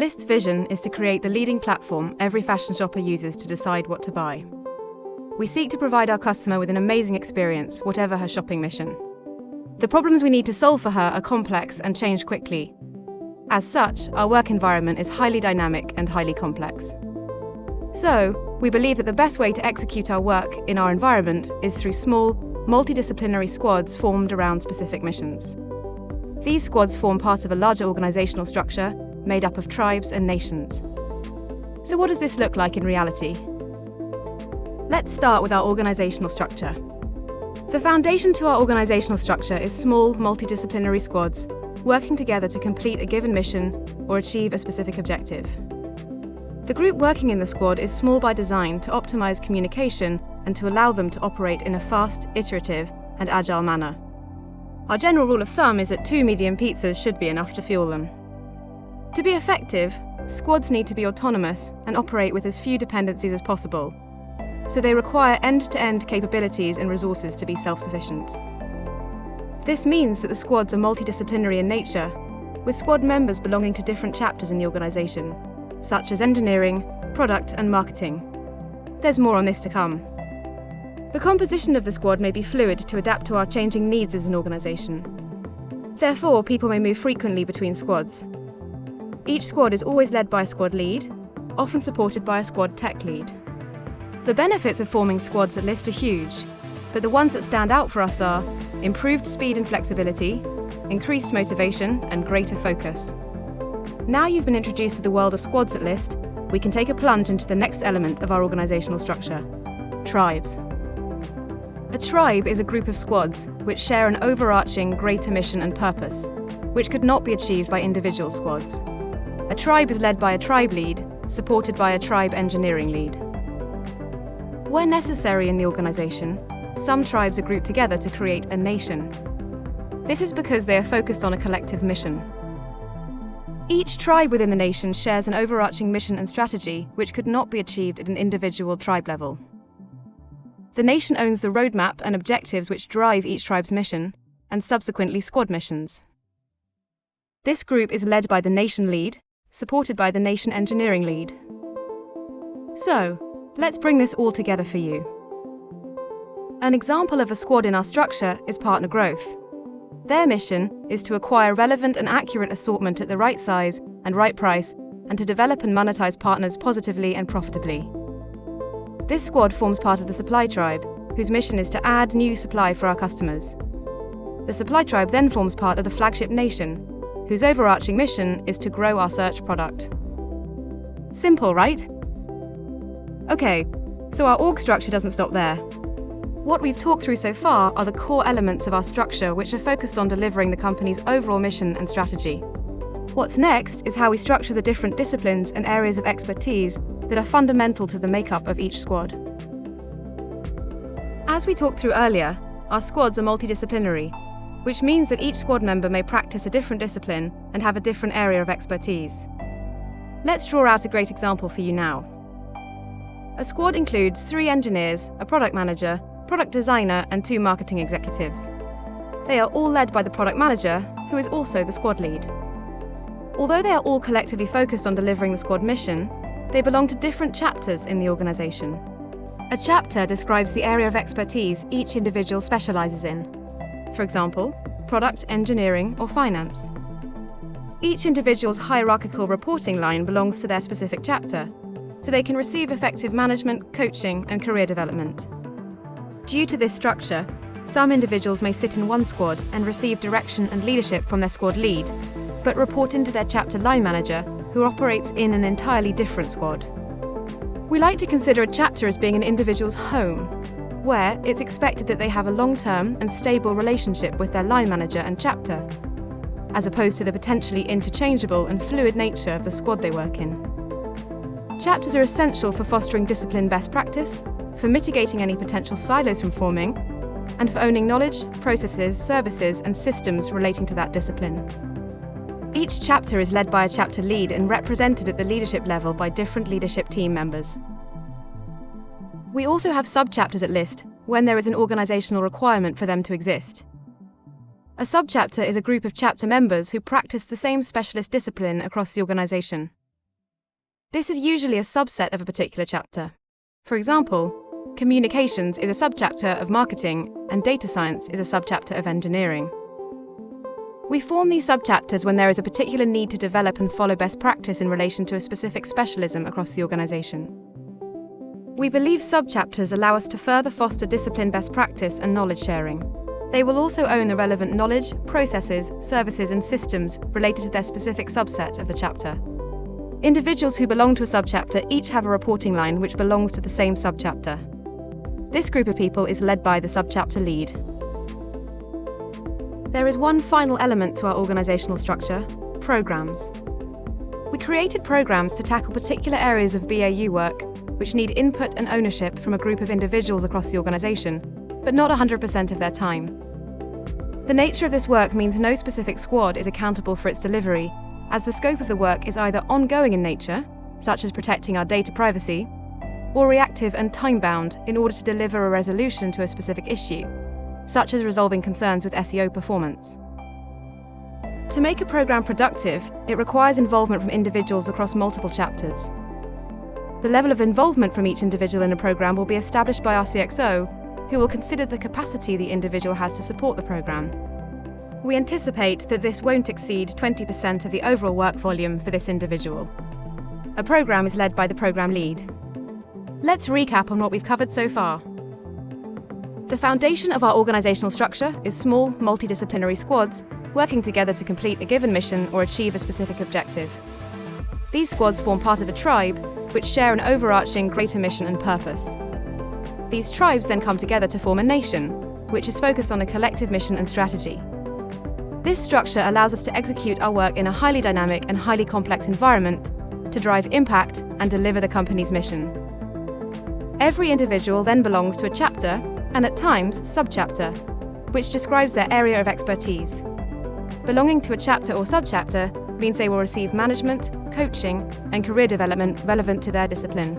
Lyst's vision is to create the leading platform every fashion shopper uses to decide what to buy. We seek to provide our customer with an amazing experience, whatever her shopping mission. The problems we need to solve for her are complex and change quickly. As such, our work environment is highly dynamic and highly complex. So, we believe that the best way to execute our work in our environment is through small, multidisciplinary squads formed around specific missions. These squads form part of a larger organisational structure made up of tribes and nations. So what does this look like in reality? Let's start with our organisational structure. The foundation to our organisational structure is small, multidisciplinary squads working together to complete a given mission or achieve a specific objective. The group working in the squad is small by design to optimise communication and to allow them to operate in a fast, iterative, and agile manner. Our general rule of thumb is that 2 medium pizzas should be enough to fuel them. To be effective, squads need to be autonomous and operate with as few dependencies as possible, so they require end-to-end capabilities and resources to be self-sufficient. This means that the squads are multidisciplinary in nature, with squad members belonging to different chapters in the organisation, such as engineering, product and marketing. There's more on this to come. The composition of the squad may be fluid to adapt to our changing needs as an organisation. Therefore, people may move frequently between squads. Each squad is always led by a squad lead, often supported by a squad tech lead. The benefits of forming squads at Lyst are huge, but the ones that stand out for us are improved speed and flexibility, increased motivation, and greater focus. Now you've been introduced to the world of squads at Lyst, we can take a plunge into the next element of our organisational structure: tribes. A tribe is a group of squads which share an overarching greater mission and purpose, which could not be achieved by individual squads. A tribe is led by a tribe lead, supported by a tribe engineering lead. Where necessary in the organisation, some tribes are grouped together to create a nation. This is because they are focused on a collective mission. Each tribe within the nation shares an overarching mission and strategy which could not be achieved at an individual tribe level. The nation owns the roadmap and objectives which drive each tribe's mission, and subsequently squad missions. This group is led by the nation lead, supported by the nation engineering lead. So, let's bring this all together for you. An example of a squad in our structure is partner growth. Their mission is to acquire relevant and accurate assortment at the right size and right price, and to develop and monetize partners positively and profitably. This squad forms part of the supply tribe, whose mission is to add new supply for our customers. The supply tribe then forms part of the Flagship Nation, whose overarching mission is to grow our search product. Simple, right? Okay, so our org structure doesn't stop there. What we've talked through so far are the core elements of our structure which are focused on delivering the company's overall mission and strategy. What's next is how we structure the different disciplines and areas of expertise that are fundamental to the makeup of each squad. As we talked through earlier, our squads are multidisciplinary, which means that each squad member may practice a different discipline and have a different area of expertise. Let's draw out a great example for you now. A squad includes 3 engineers, a product manager, product designer, and 2 marketing executives. They are all led by the product manager, who is also the squad lead. Although they are all collectively focused on delivering the squad mission, they belong to different chapters in the organisation. A chapter describes the area of expertise each individual specialises in. For example, product, engineering, or finance. Each individual's hierarchical reporting line belongs to their specific chapter, so they can receive effective management, coaching, and career development. Due to this structure, some individuals may sit in one squad and receive direction and leadership from their squad lead, but report into their chapter line manager, who operates in an entirely different squad. We like to consider a chapter as being an individual's home, where it's expected that they have a long-term and stable relationship with their line manager and chapter, as opposed to the potentially interchangeable and fluid nature of the squad they work in. Chapters are essential for fostering discipline best practice, for mitigating any potential silos from forming, and for owning knowledge, processes, services, and systems relating to that discipline. Each chapter is led by a chapter lead and represented at the leadership level by different leadership team members. We also have sub-chapters at Lyst when there is an organisational requirement for them to exist. A sub-chapter is a group of chapter members who practice the same specialist discipline across the organisation. This is usually a subset of a particular chapter. For example, communications is a subchapter of marketing, and data science is a subchapter of engineering. We form these subchapters when there is a particular need to develop and follow best practice in relation to a specific specialism across the organisation. We believe subchapters allow us to further foster discipline best practice and knowledge sharing. They will also own the relevant knowledge, processes, services and systems related to their specific subset of the chapter. Individuals who belong to a subchapter each have a reporting line which belongs to the same subchapter. This group of people is led by the subchapter lead. There is one final element to our organisational structure: programs. We created programs to tackle particular areas of BAU work which need input and ownership from a group of individuals across the organisation, but not 100% of their time. The nature of this work means no specific squad is accountable for its delivery, as the scope of the work is either ongoing in nature, such as protecting our data privacy, or reactive and time-bound in order to deliver a resolution to a specific issue, such as resolving concerns with SEO performance. To make a program productive, it requires involvement from individuals across multiple chapters. The level of involvement from each individual in a program will be established by our CXO, who will consider the capacity the individual has to support the program. We anticipate that this won't exceed 20% of the overall work volume for this individual. A program is led by the program lead. Let's recap on what we've covered so far. The foundation of our organisational structure is small, multidisciplinary squads working together to complete a given mission or achieve a specific objective. These squads form part of a tribe, which share an overarching greater mission and purpose. These tribes then come together to form a nation, which is focused on a collective mission and strategy. This structure allows us to execute our work in a highly dynamic and highly complex environment to drive impact and deliver the company's mission. Every individual then belongs to a chapter, and at times subchapter, which describes their area of expertise. Belonging to a chapter or subchapter means they will receive management, coaching, and career development relevant to their discipline.